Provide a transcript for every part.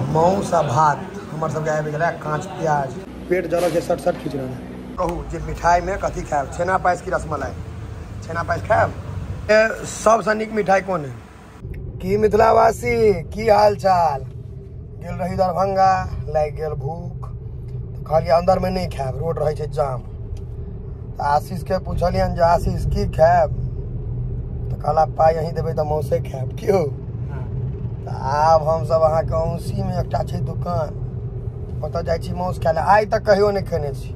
मांस आ भात हमार सबके आबि गेलै, काँच प्याज, पेट जरल छै, सट खींच रहल है। कहू जे मिठाई में कथी खायब, छेना पायस की रसमलाई? छेना पायस खायब। सबसे नीक मिठाई कोन है? की मिथिलावासी की हाल चाल? गेल रही दरभंगा, लागि गेल भूख, तो कहलिए अंदर में नहीं खायब, रोड रहे जाम। तो आशीष के पूछलियन जे आशीष की खायब, तो कहला पाई यहीं देवे तो मौसे खायब। क्यों? तो आब हम सब अहाँ के औंसी में एकटा छै दुकान, ओतऽ जाइ छी मौस खाय ले। आइ तक कहियो नहीं खेने छी।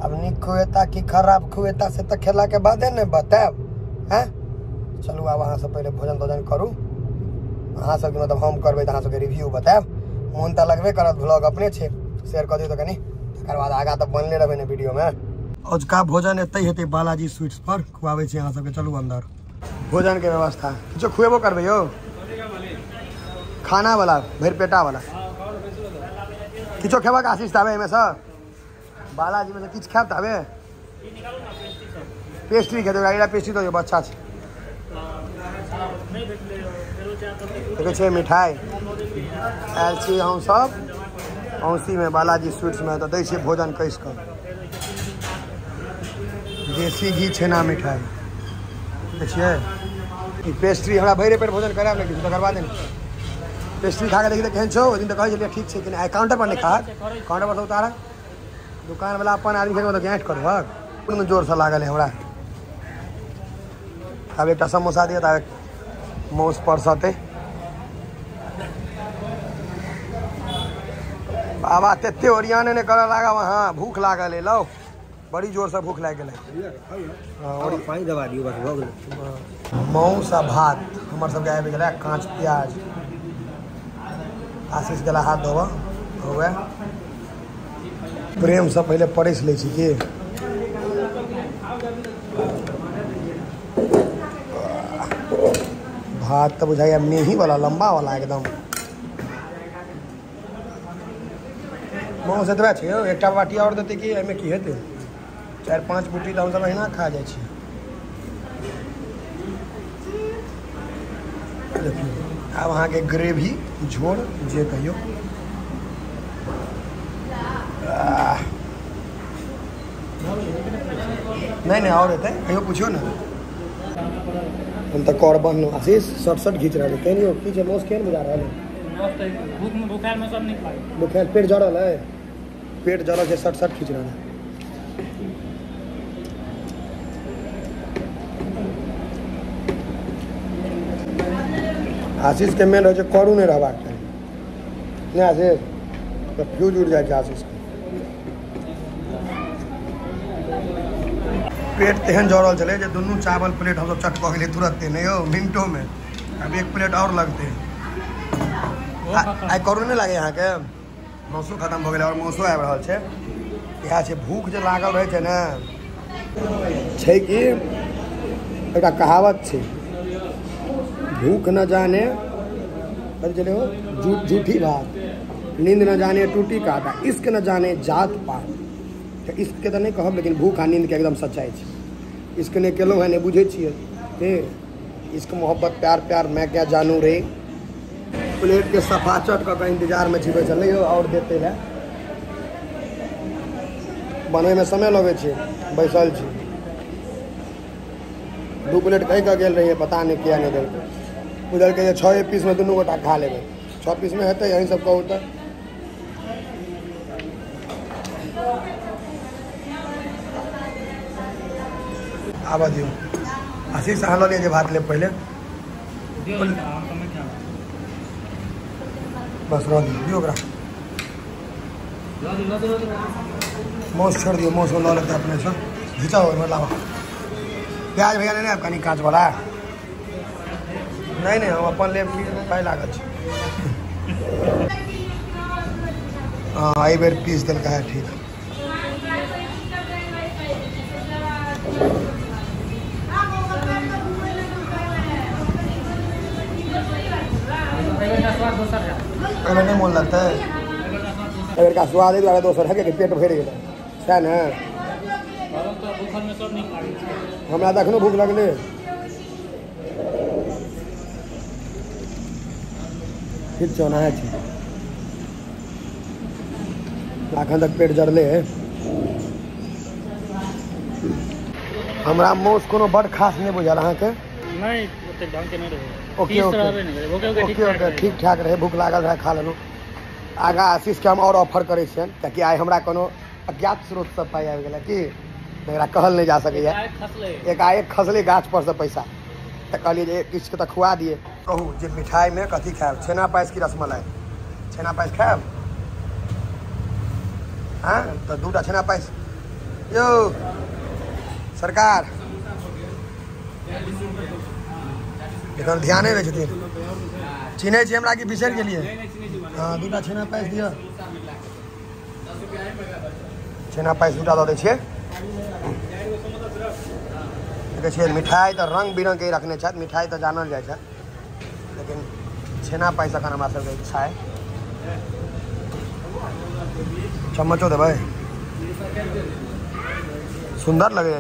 अब नीक खुएता कि खराब खुएता से तो खेला के बादे ने बतायब। हैं चलू आब अहाँ सब पहले भोजन तोजन करू, अहाँ सबके मतलब हम करबै तो अहाँ सबके रिव्यू बतायब। मोन तो लगबे करत, व्लॉग अपने छे, शेयर कर दियौ तो कनी, तकर बाद आगा तो बनले रहबै ने वीडियो में। औजका भोजन एतै हेतै बालाजी स्वीट्स पर, खुआबै छी अहाँ सबके। चलू अंदर भोजन के व्यवस्था किछो खुएबो करबै यौ, खाना वाला भरि पेटा वाला किछो खेबक आशीष ताबे एहिमे से बालाजी में से किछु खायब ताबे। पेस्ट्री खेतै, गाड़ीला पेस्ट्री दऽ दियौ, बच्चा छै। देखै छियै मिठाई आयल छी हम सब औंसी में बालाजी स्वीट्स में, तो दै छियै भोजन कैस कऽ। देसी घी छेना मिठाई देखिए, पेस्ट्री हमरा भैरे पेट भोजन करायब ने, किछु तकर बाद पेस्ट्री खा के देखी तो केहन छौ। ओहि दिन तो कहै छलियै ठीक छै कि नहीं, काउंटर पर नहीं खा, काउंटर पर से उतारक। दुकान वाला अपन आदमी के तो गाँठ करबक, कोनो जोर से लागल है हमरा। अब एक समोसा दिया था, मौस परसते। बाबा तेते ओरियाने ने करे लागा, वहाँ भूख लागल है। लो बड़ी जोर से भूख लाग गई। पानी दबा दियो बस भऽ गेलै। मांस आ भात हमार सबके आबि गेलै, काँच प्याज। आशीष गेला हाथ धोबऽ, हुए प्रेम से पहले परस लै छी की। भात तो बुझाइए मेही वाला, लंबा वाला एकदम। मांस एतबे छै यौ, एकटा बाटी और देतै कि एहिमे की हेतै? 4-5 बूटी तो हम सब अहिना खा जाइ छी। देखियो आब अहाँ के ग्रेवी झोर जे कहियो। नहीं और हेतै, कहियो पूछियो ना। हम तो कर बनलो आशीष सट घीच रहा है। कहियो की छै मौस केहन बुझा रहा है? भूख में बुखार में सब नहीं खाए, बुखार पेट जरल है, पेट जरल छै, सट खींच रहा है। आशीष के मेन रहे करू नहीं रहबाक चाही, नहीं आशीष तो फ्यूज उड़ जाए आशीष के। पेट तेहन जरल चले जे दुनू चावल प्लेट हम सब चट कऽ गेलियै तुरंते, नहीं हो मिनटों में। अब एक प्लेट और लगते। आई करू नहीं लगे यहाँ के, मौसो खत्म हो गया और मौसो आबि रहल छै। इएह छै भूख जे लागल रहे छै ने, छै कि एकटा कहावत छै, भूख न जाने चले हो झूठी बात, नींद न जाने टूटी काटा, इश्क न जाने जात पात। तो इश्क के तो नहीं कहब, लेकिन भूख आ नींद के एकदम सच्चाई है। इश्क नहीं केलो है, नहीं बुझे छे। इश्क मोहब्बत प्यार प्यार मैं क्या जानू रे। प्लेट के सफा चट का इंतजार में छिपे चल हो और देते है। बने में समय लगे छे, बैसल छी। 2 प्लेट कही का गेल रही है, पता नहीं किया नहीं देल। उधर के 6 पीस में दुनू गोटा खा लेबै, 6 पीस में हेतै यहीं सब कहू तो। आबा दियो आशीष अहाँ लऽ लिअ भात लेब पहले, बस रह दियो ओकरा। मौस छोड़ दियो, मौस लऽ लेते अपने से। घिचाओ मतलब प्याज भैया नहीं कनी काँच वाला, नहीं हम अपन लेब की पाई लागत। हाँ एहि बेर पीस देलका है, ठीक। एहिमे नहीं मोन लगता है, एकर का स्वाद दुआरे दोसर है कि पेट भरि गेलै सएह ने। हमरा तऽ एखनो भूख लगलै। ठीक छौ, नहाय छी। अखन तक पेट जरले है। हमरा मौस कोनो बड़ खास नहीं बुझल अहाँके। नहीं ओते ढंग के नहीं रहे। ओके ओके ठीक ठाक रहे, भूख लागल रहे खा लेलहुँ। आगा आशीष के हम और ऑफर करे छियन ताकि आइ हमरा कोनो अज्ञात स्रोत से पाई आबि गेलै कि एकरा कहल नहीं जा सकैया। एकाएक खसले गाछ पर से पैसा तो कहलिए जे किछु के तो खुआ दिए। कहू जे मिठाई में कथी खाएब, छेना पायस की रसमलाई? छेना पायस खाएब? हाँ तो दूटा छेना पायस यो सरकार एखन ध्यान नहीं रहे। चिन्है छी हमरा कि बिसरि गेलिए? हाँ दूटा छेना पायस दिअ। छेना पायस दूटा दऽ दै छियै। देखै छियै मिठाई तो रंग बिरंग के रखने छथि, मिठाई तो जानल जाइ छै, लेकिन छेना पायस अखन हमरा सबके इच्छा है। चम्मचो देबै? सुंदर लगे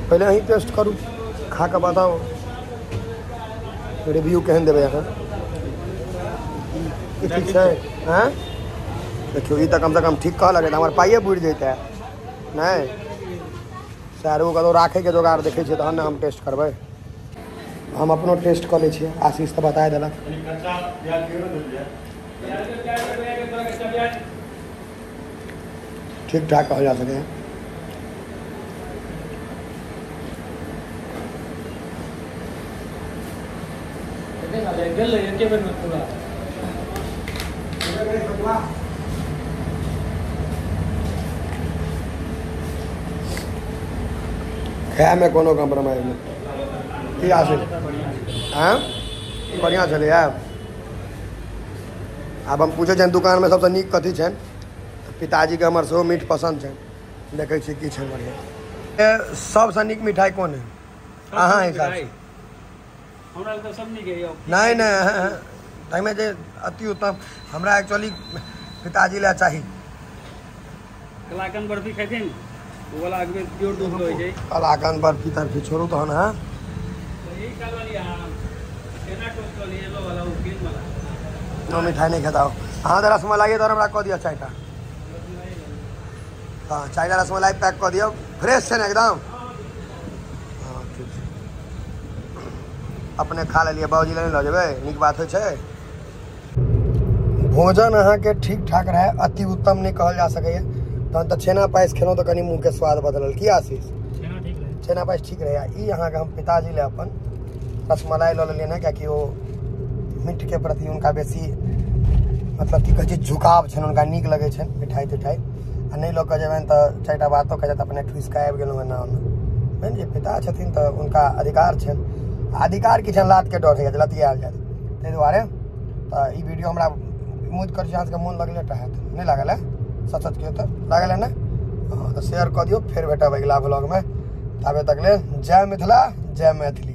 पहले अहीं टेस्ट करू, खा के बताओ रिव्यू केहन देबै अखन। ठीक छै हाँ देखियो ई तऽ कम से कम ठीक कह लगे हमार पाइए बुढ़ जैते नहीं। सारू कतौ राखे के जोगाड़ देखे छियै तहन ने हम टेस्ट करबै। हम अपनो टेस्ट कऽ लै छियै, आशीष तऽ बता देलक। ठीक ठाक कहल जा सके। खाए में कोनो कम्प्रोमाइज नहीं। की आशीष हाँ बढ़िया चले आब हम पूछे छन दुकान में सबसे नीक कथी छन? पिताजी के हमर सेहो मीठ पसंद छन, देखै छी की छन बढ़िया। सबसे नीक मिठाई कोन है अहाँ हिसाब से? हमरा तो सब नीक है यौ। नहीं नहीं ताइमे जे अति उत्तम हमरा एक्चुअली पिताजी ले चाही। कलाकंद बर्फी खैथिन वो वाला आगे प्योर दूध होय छै। कलाकंद बर्फी तरफी छोड़ू तहन। हाँ यही काल वाली हां केना टोस्ट वाली येलो वाला वो ग्रीन वाला नो मिठाई नहीं खाता हो। हाँ तो रसमलाई तो हमरा कह दिया चायटा। हाँ चायटा रसमलाई पैक कर दियो, फ्रेश है ना एकदम। हाँ ठीक है अपने खा लिए बाबूजी ले लऽ जेबै, नीक बात होइ छै। भोजन अहाँ के ठीक ठाक रहे, अति उत्तम नहीं कहल जा सकैया। तहन तो छेना पायस खेलौं तो कनी मुँह के स्वाद बदलल। की आशीष छेना पायस ठीक रहे? ई अहाँ के हम पिताजी ले अपन रसमलाई लऽ लेलियै ना, कियाकि वो मीठ के प्रति उनका बेसी मतलब की कहे झुकाव छन, उनका नीक लगे छन मिठाई तिठाई। आ नहीं लऽ कऽ जेबनि तऽ चारिटा बातो कह जात अपने ठुसि कऽ आबि गेलहुँ नाम में। जे पिता छथिन तऽ उनका अधिकार छन, अधिकार की छन लात के डर है लतियाल जात। ताहि दुआरे तऽ ई वीडियो हमरा उम्मीद कर अहाँ के मोन लगले टा हैत, नहीं लागल है? सच सच कहियो तऽ लागल है ना? हाँ तो शेयर कऽ दियौ, फेर भेटब अगिला ब्लॉग में। ताबे तक ले जय मिथिला जय मैथिली।